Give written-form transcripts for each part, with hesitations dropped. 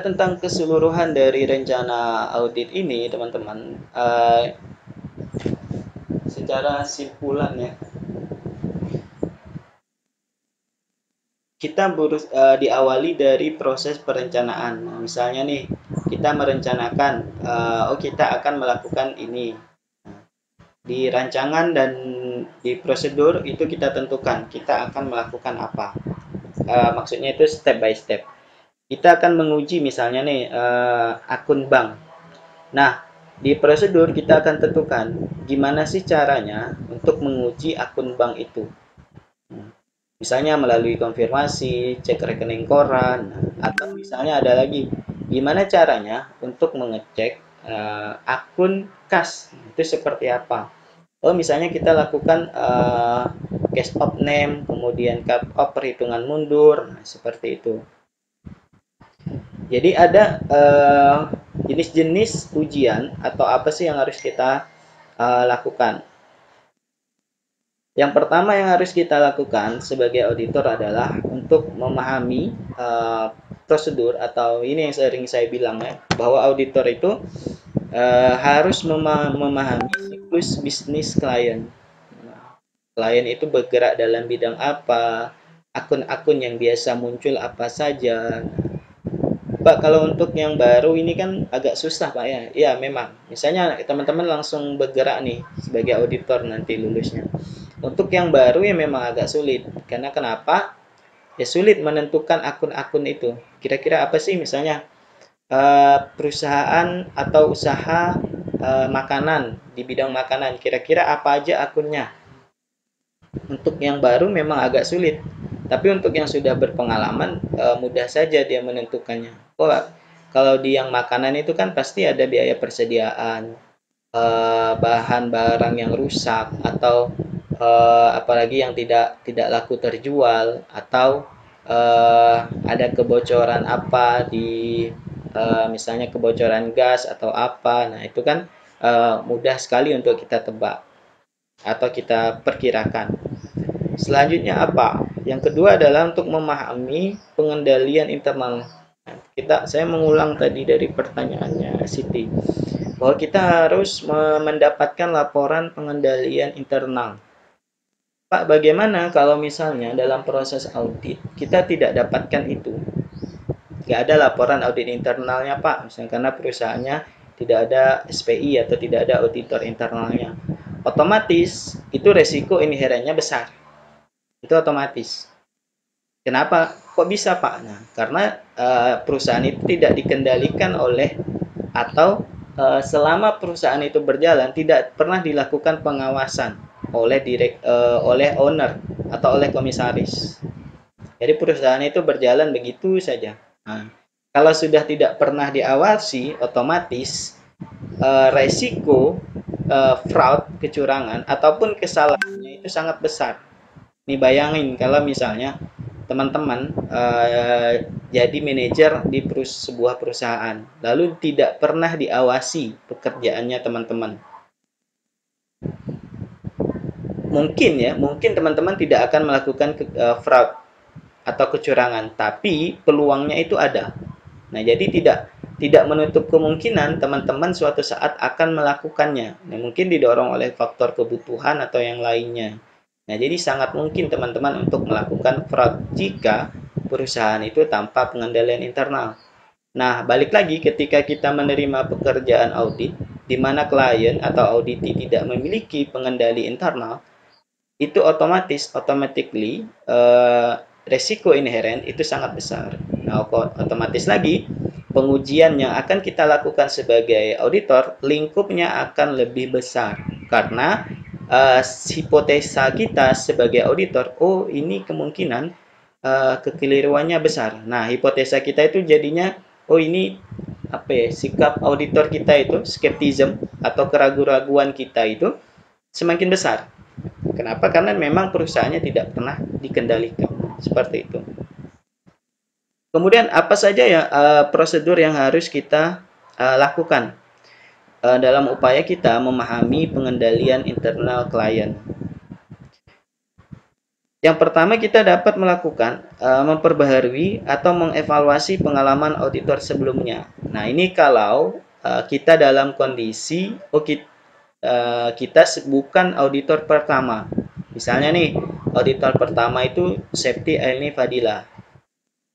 tentang keseluruhan dari rencana audit ini, teman-teman, secara simpulan ya, kita diawali dari proses perencanaan. Nah, misalnya nih, kita merencanakan, oh kita akan melakukan ini. Di rancangan dan di prosedur itu kita tentukan kita akan melakukan apa. Maksudnya itu step by step. Kita akan menguji misalnya nih akun bank. Nah, di prosedur kita akan tentukan gimana sih caranya untuk menguji akun bank itu. Misalnya melalui konfirmasi, cek rekening koran, atau misalnya ada lagi gimana caranya untuk mengecek akun kas itu seperti apa. Oh, misalnya kita lakukan cash of name, kemudian cut off perhitungan mundur, nah, seperti itu. Jadi ada jenis-jenis ujian atau apa sih yang harus kita lakukan. Yang pertama yang harus kita lakukan sebagai auditor adalah untuk memahami prosedur, atau ini yang sering saya bilang ya, bahwa auditor itu harus memahami siklus bisnis klien. Klien itu bergerak dalam bidang apa, akun-akun yang biasa muncul apa saja. Pak, kalau untuk yang baru ini kan agak susah, Pak ya. Ya, memang. Misalnya teman-teman langsung bergerak nih sebagai auditor nanti lulusnya. Untuk yang baru ya memang agak sulit. Karena kenapa? Ya sulit menentukan akun-akun itu. Kira-kira apa sih misalnya perusahaan atau usaha makanan, di bidang makanan. Kira-kira apa aja akunnya? Untuk yang baru memang agak sulit. Tapi untuk yang sudah berpengalaman mudah saja dia menentukannya. Oh, kalau di yang makanan itu kan pasti ada biaya persediaan, bahan barang yang rusak, atau apalagi yang tidak laku terjual, atau ada kebocoran apa di misalnya kebocoran gas atau apa. Nah, itu kan mudah sekali untuk kita tebak atau kita perkirakan. Selanjutnya apa? Yang kedua adalah untuk memahami pengendalian internal. Saya mengulang tadi dari pertanyaannya Siti, bahwa kita harus mendapatkan laporan pengendalian internal. Pak, bagaimana kalau misalnya dalam proses audit kita tidak dapatkan itu? Nggak ada laporan audit internalnya, Pak, misalnya karena perusahaannya tidak ada SPI atau tidak ada auditor internalnya. Otomatis itu resiko inherennya besar. Itu otomatis. Kenapa? Kok bisa, Pak? Nah, karena perusahaan itu tidak dikendalikan oleh, atau selama perusahaan itu berjalan tidak pernah dilakukan pengawasan oleh owner atau oleh komisaris. Jadi perusahaan itu berjalan begitu saja. Nah, kalau sudah tidak pernah diawasi, otomatis resiko fraud, kecurangan ataupun kesalahannya itu sangat besar. Nih bayangin kalau misalnya teman-teman jadi manajer di sebuah perusahaan, lalu tidak pernah diawasi pekerjaannya teman-teman. Mungkin teman-teman tidak akan melakukan fraud atau kecurangan, tapi peluangnya itu ada. Nah, jadi tidak menutup kemungkinan teman-teman suatu saat akan melakukannya. Nah, mungkin didorong oleh faktor kebutuhan atau yang lainnya. Nah, jadi sangat mungkin teman-teman untuk melakukan fraud jika perusahaan itu tanpa pengendalian internal. Nah, balik lagi ketika kita menerima pekerjaan audit, di mana klien atau auditi tidak memiliki pengendali internal, itu automatically resiko inherent itu sangat besar. Nah, otomatis lagi pengujian yang akan kita lakukan sebagai auditor lingkupnya akan lebih besar karena hipotesa kita sebagai auditor, oh ini kemungkinan kekeliruannya besar. Nah, hipotesa kita itu jadinya, oh ini apa ya, sikap auditor kita itu skeptism atau keraguan-raguan kita itu semakin besar. Kenapa? Karena memang perusahaannya tidak pernah dikendalikan. Seperti itu. Kemudian apa saja ya prosedur yang harus kita lakukan dalam upaya kita memahami pengendalian internal klien. Yang pertama kita dapat melakukan memperbaharui atau mengevaluasi pengalaman auditor sebelumnya. Nah, ini kalau kita dalam kondisi kita bukan auditor pertama. Misalnya nih, auditor pertama itu Septi Ailni Fadila.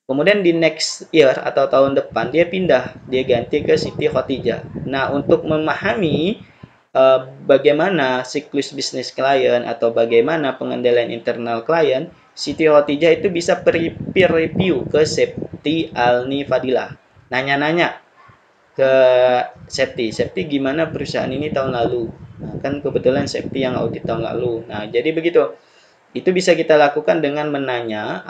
Kemudian di next year atau tahun depan dia pindah, dia ganti ke Siti Khotijah. Nah, untuk memahami bagaimana siklus bisnis klien atau bagaimana pengendalian internal klien, Siti Khotijah itu bisa peer review ke Septi Alni Fadila. Nanya-nanya ke Septi gimana perusahaan ini tahun lalu. Nah, kan kebetulan Septi yang audit tahun lalu. Nah, jadi begitu. Itu bisa kita lakukan dengan menanya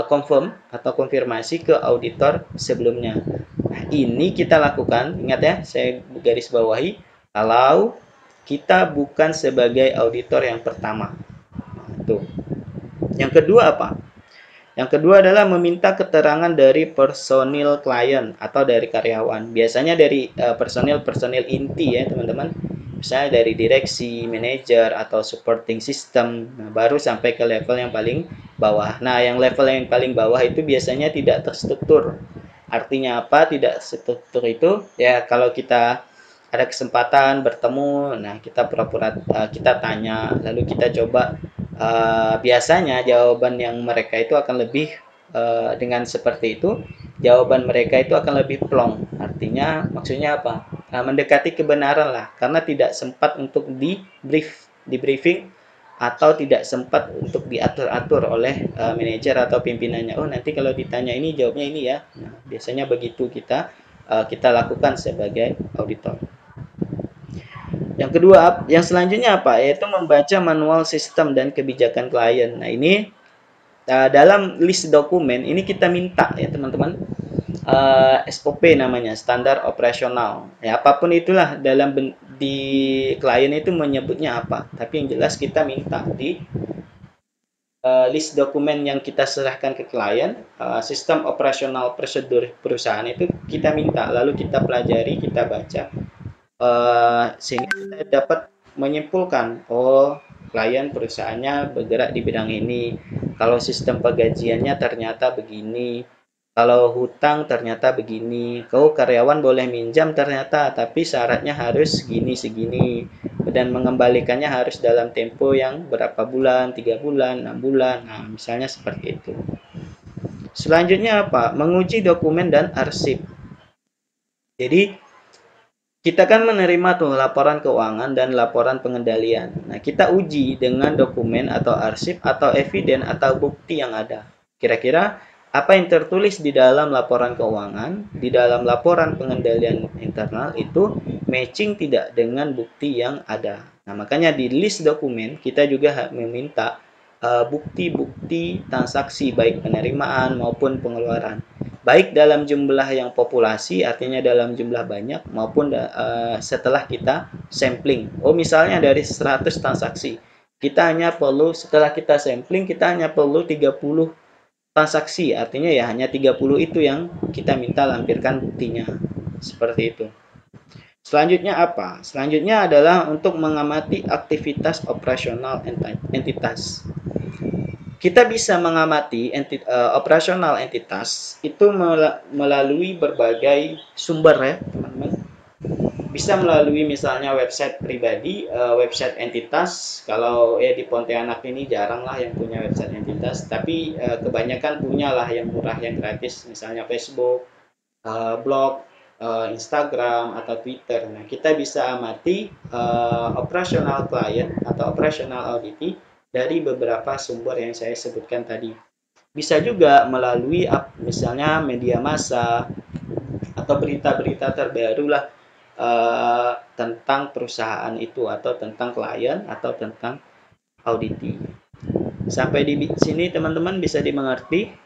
confirm atau konfirmasi ke auditor sebelumnya. Nah, ini kita lakukan, ingat ya, saya garis bawahi, kalau kita bukan sebagai auditor yang pertama. Nah, itu. Yang kedua apa? Yang kedua adalah meminta keterangan dari personil klien atau dari karyawan. Biasanya dari personil inti ya, teman-teman. Misalnya dari direksi, manajer, atau supporting system. Nah, baru sampai ke level yang paling bawah. Nah, yang level yang paling bawah itu biasanya tidak terstruktur. Artinya apa? Tidak struktur itu ya kalau kita ada kesempatan bertemu, nah kita pura-pura kita tanya, lalu kita coba biasanya jawaban yang mereka itu akan lebih dengan seperti itu, jawaban mereka itu akan lebih plong. Artinya maksudnya apa? Mendekati kebenaran lah, karena tidak sempat untuk di briefing atau tidak sempat untuk diatur-atur oleh manajer atau pimpinannya. Oh, nanti kalau ditanya ini jawabnya ini ya. Nah, biasanya begitu kita lakukan sebagai auditor. Yang kedua, yang selanjutnya apa? Yaitu membaca manual sistem dan kebijakan klien. Nah, ini dalam list dokumen ini kita minta ya teman-teman, SOP namanya, standar operasional. Ya, apapun itulah di klien itu menyebutnya apa. Tapi yang jelas kita minta di list dokumen yang kita serahkan ke klien, sistem operasional prosedur perusahaan itu kita minta, lalu kita pelajari, kita baca, sehingga kita dapat menyimpulkan, oh klien perusahaannya bergerak di bidang ini, kalau sistem penggajiannya ternyata begini, kalau hutang ternyata begini, kalau karyawan boleh minjam ternyata, tapi syaratnya harus segini segini, dan mengembalikannya harus dalam tempo yang berapa bulan, 3 bulan, 6 bulan, nah misalnya seperti itu. Selanjutnya apa? Menguji dokumen dan arsip. Jadi kita kan menerima tuh laporan keuangan dan laporan pengendalian. Nah, kita uji dengan dokumen atau arsip atau eviden atau bukti yang ada. Kira-kira apa yang tertulis di dalam laporan keuangan, di dalam laporan pengendalian internal itu matching tidak dengan bukti yang ada. Nah, makanya di list dokumen kita juga meminta bukti-bukti transaksi baik penerimaan maupun pengeluaran, baik dalam jumlah yang populasi, artinya dalam jumlah banyak, maupun setelah kita sampling. Oh, misalnya dari 100 transaksi, kita hanya perlu, setelah kita sampling, kita hanya perlu 30 transaksi, artinya ya hanya 30 itu yang kita minta lampirkan buktinya. Seperti itu. Selanjutnya apa? Selanjutnya adalah untuk mengamati aktivitas operasional entitas. Kita bisa mengamati operasional entitas itu melalui berbagai sumber ya teman-teman. Bisa melalui misalnya website pribadi, website entitas. Kalau ya di Pontianak ini jarang lah yang punya website entitas, tapi kebanyakan punya lah yang murah, yang gratis, misalnya Facebook, blog, Instagram atau Twitter. Nah, kita bisa amati operasional klien atau operasional audit dari beberapa sumber yang saya sebutkan tadi. Bisa juga melalui misalnya media massa atau berita-berita terbaru lah tentang perusahaan itu atau tentang klien atau tentang audit. Sampai di sini teman-teman bisa dimengerti.